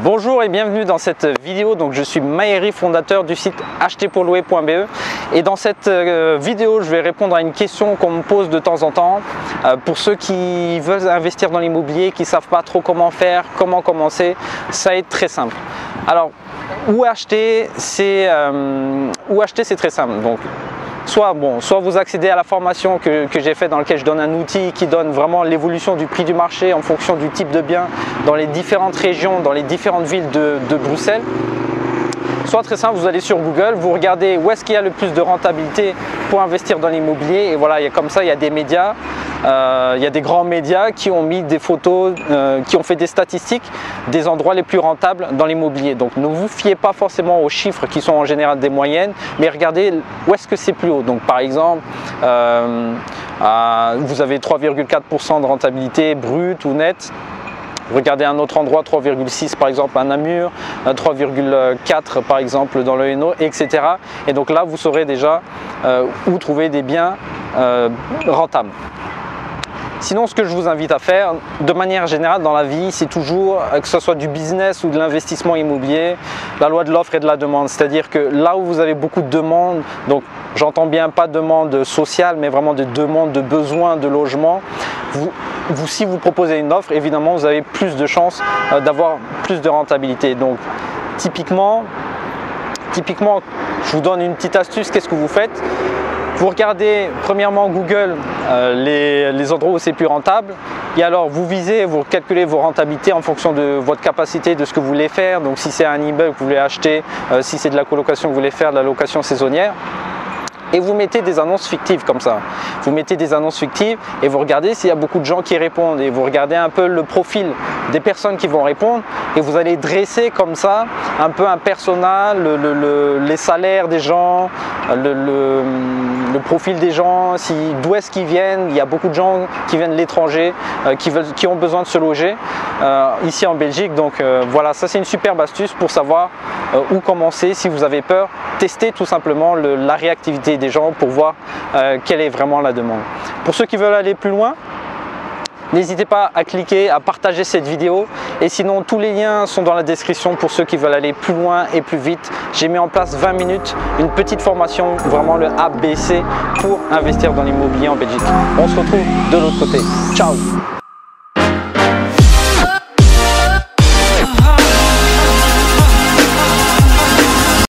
Bonjour et bienvenue dans cette vidéo. Donc je suis Maëri, fondateur du site acheterpourlouer.be, et dans cette vidéo je vais répondre à une question qu'on me pose de temps en temps pour ceux qui veulent investir dans l'immobilier, qui ne savent pas trop comment faire, comment commencer. Ça est très simple. Alors où acheter, c'est très simple. Donc soit vous accédez à la formation que j'ai faite, dans laquelle je donne un outil qui donne vraiment l'évolution du prix du marché en fonction du type de bien dans les différentes régions, dans les différentes villes de Bruxelles. Soit très simple, vous allez sur Google, vous regardez où est-ce qu'il y a le plus de rentabilité pour investir dans l'immobilier, et voilà, comme ça il y a des médias, il y a des grands médias qui ont mis des photos, qui ont fait des statistiques des endroits les plus rentables dans l'immobilier. Donc ne vous fiez pas forcément aux chiffres qui sont en général des moyennes, mais regardez où est-ce que c'est plus haut. Donc par exemple, vous avez 3,4% de rentabilité brute ou nette. Regardez un autre endroit, 3,6 par exemple à Namur, 3,4 par exemple dans le Hainaut, etc. Et donc là, vous saurez déjà où trouver des biens rentables. Sinon, ce que je vous invite à faire, de manière générale dans la vie, c'est toujours, que ce soit du business ou de l'investissement immobilier, la loi de l'offre et de la demande. C'est-à-dire que là où vous avez beaucoup de demandes, donc j'entends bien pas de demande sociale, mais vraiment de demandes, de besoins de logement, si vous proposez une offre, évidemment, vous avez plus de chances d'avoir plus de rentabilité. Donc typiquement, je vous donne une petite astuce. Qu'est-ce que vous faites? Vous regardez premièrement Google les endroits où c'est plus rentable, et alors vous visez, vous calculez vos rentabilités en fonction de votre capacité, de ce que vous voulez faire. Donc si c'est un immeuble que vous voulez acheter, si c'est de la colocation que vous voulez faire, de la location saisonnière. Et vous mettez des annonces fictives comme ça. Vous mettez des annonces fictives et vous regardez s'il y a beaucoup de gens qui répondent. Et vous regardez un peu le profil des personnes qui vont répondre. Et vous allez dresser comme ça un peu un persona, les salaires des gens, le profil des gens, d'où est-ce qu'ils viennent. Il y a beaucoup de gens qui viennent de l'étranger, qui ont besoin de se loger ici en Belgique. Donc voilà, ça c'est une superbe astuce pour savoir où commencer. Si vous avez peur, testez tout simplement la réactivité des gens pour voir quelle est vraiment la demande. Pour ceux qui veulent aller plus loin, n'hésitez pas à cliquer, à partager cette vidéo, et sinon tous les liens sont dans la description pour ceux qui veulent aller plus loin et plus vite. J'ai mis en place 20 minutes, une petite formation, vraiment le ABC pour investir dans l'immobilier en Belgique. On se retrouve de l'autre côté. Ciao!